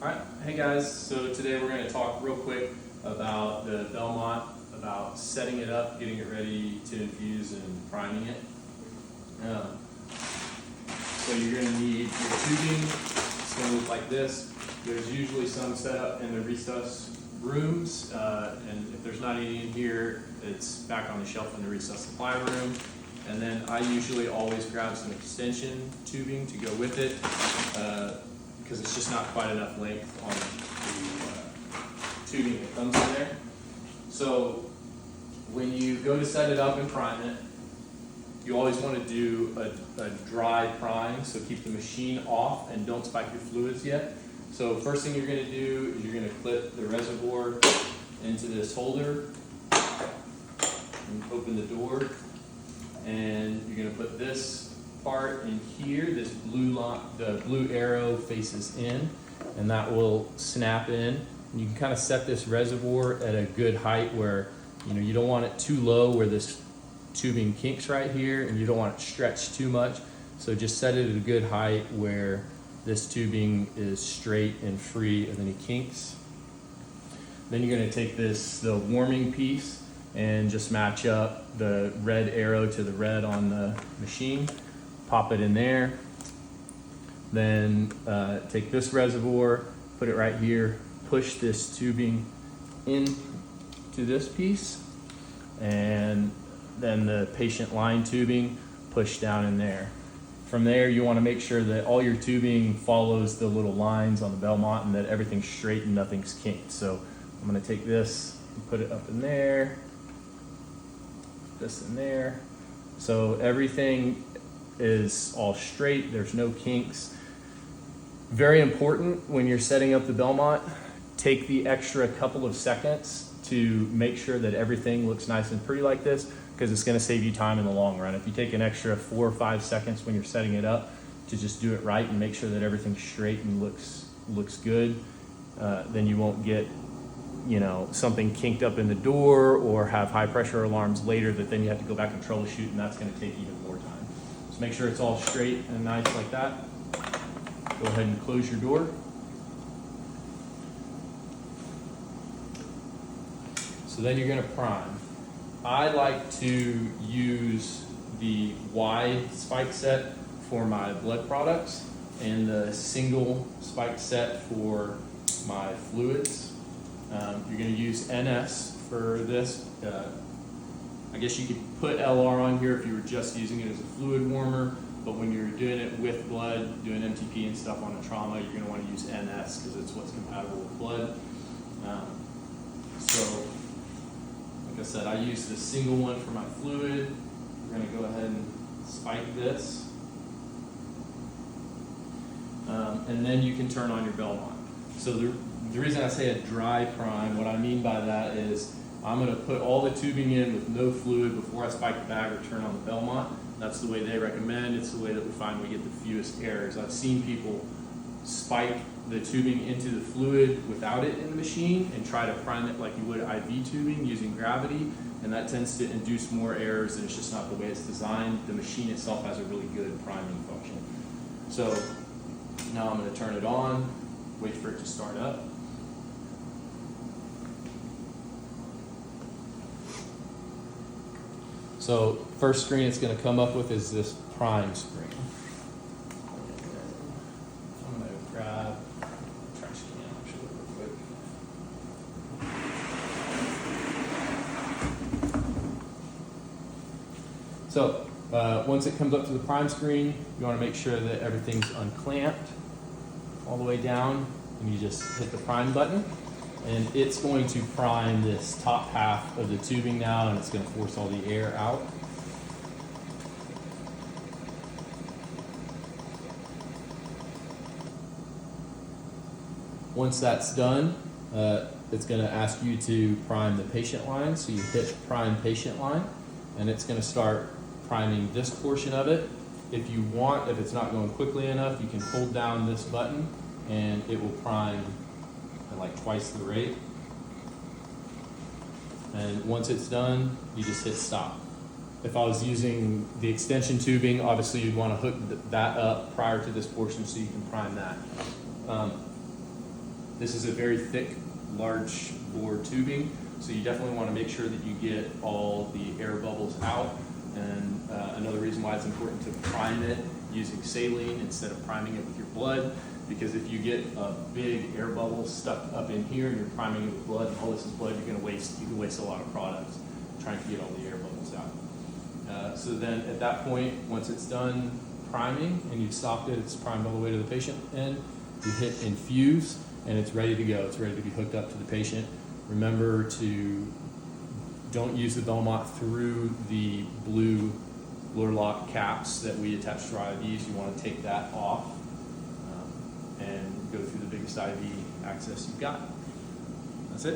Alright, hey guys, so today we're going to talk real quick about the Belmont, about setting it up, getting it ready to infuse and priming it. So you're going to need your tubing. It's going to look like this. There's usually some set up in the resus rooms, and if there's not any in here, it's back on the shelf in the resus supply room. And then I usually always grab some extension tubing to go with it, because it's just not quite enough length on the tubing that comes in there. So when you go to set it up and prime it, you always want to do a dry prime, so keep the machine off and don't spike your fluids yet. So first thing you're going to do is you're going to clip the reservoir into this holder and open the door, and you're going to put this part in here. This the blue arrow faces in, and that will snap in. And you can kind of set this reservoir at a good height where you don't want it too low where this tubing kinks right here, and you don't want it stretched too much. So just set it at a good height where this tubing is straight and free of any kinks. Then you're going to take the warming piece and just match up the red arrow to the red on the machine. Pop it in there. Then take this reservoir, put it right here, push this tubing into this piece, and then the patient line tubing push down in there. From there, you want to make sure that all your tubing follows the little lines on the Belmont and that everything's straight and nothing's kinked. So I'm going to take this and put it up in there, this in there. So everything is all straight, there's no kinks. Very important when you're setting up the Belmont, take the extra couple of seconds to make sure that everything looks nice and pretty like this, because it's going to save you time in the long run. If you take an extra 4 or 5 seconds when you're setting it up to just do it right and make sure that everything's straight and looks good, then you won't get something kinked up in the door or have high pressure alarms later that then you have to go back and troubleshoot, and that's going to take even more time. So make sure it's all straight and nice like that. Go ahead and close your door. So then you're going to prime. I like to use the wide spike set for my blood products and the single spike set for my fluids. You're going to use NS for this. I guess you could put LR on here if you were just using it as a fluid warmer, but when you're doing it with blood, doing MTP and stuff on a trauma, you're going to want to use NS because it's what's compatible with blood. So like I said, I use the single one for my fluid. We're going to go ahead and spike this. And then you can turn on your Belmont. So the reason I say a dry prime, what I mean by that is I'm going to put all the tubing in with no fluid before I spike the bag or turn on the Belmont. That's the way they recommend. It's the way that we find we get the fewest errors. I've seen people spike the tubing into the fluid without it in the machine and try to prime it like you would IV tubing using gravity, and that tends to induce more errors, and it's just not the way it's designed. The machine itself has a really good priming function. So now I'm going to turn it on, wait for it to start up. So first screen it's going to come up with is this prime screen. I'm going to grab a trash can actually real quick. So once it comes up to the prime screen, you want to make sure that everything's unclamped all the way down, and you just hit the prime button, and it's going to prime this top half of the tubing now, and it's going to force all the air out. Once that's done, it's going to ask you to prime the patient line, so you hit prime patient line, and it's going to start priming this portion of it. If you want, if it's not going quickly enough, you can hold down this button and it will prime at like twice the rate. And once it's done, you just hit stop. If I was using the extension tubing, obviously you'd want to hook that up prior to this portion so you can prime that. This is a very thick, large bore tubing, so you definitely want to make sure that you get all the air bubbles out. And another reason why it's important to prime it using saline instead of priming it with your blood, because if you get a big air bubble stuck up in here and you're priming it with blood and all this is blood, you can waste a lot of products trying to get all the air bubbles out. So then at that point, once it's done priming and you've stopped it, it's primed all the way to the patient end, you hit infuse and it's ready to go. It's ready to be hooked up to the patient. Remember to don't use the Belmont through the blue lure lock caps that we attach to our IVs. You want to take that off and go through the biggest IV access you've got. That's it.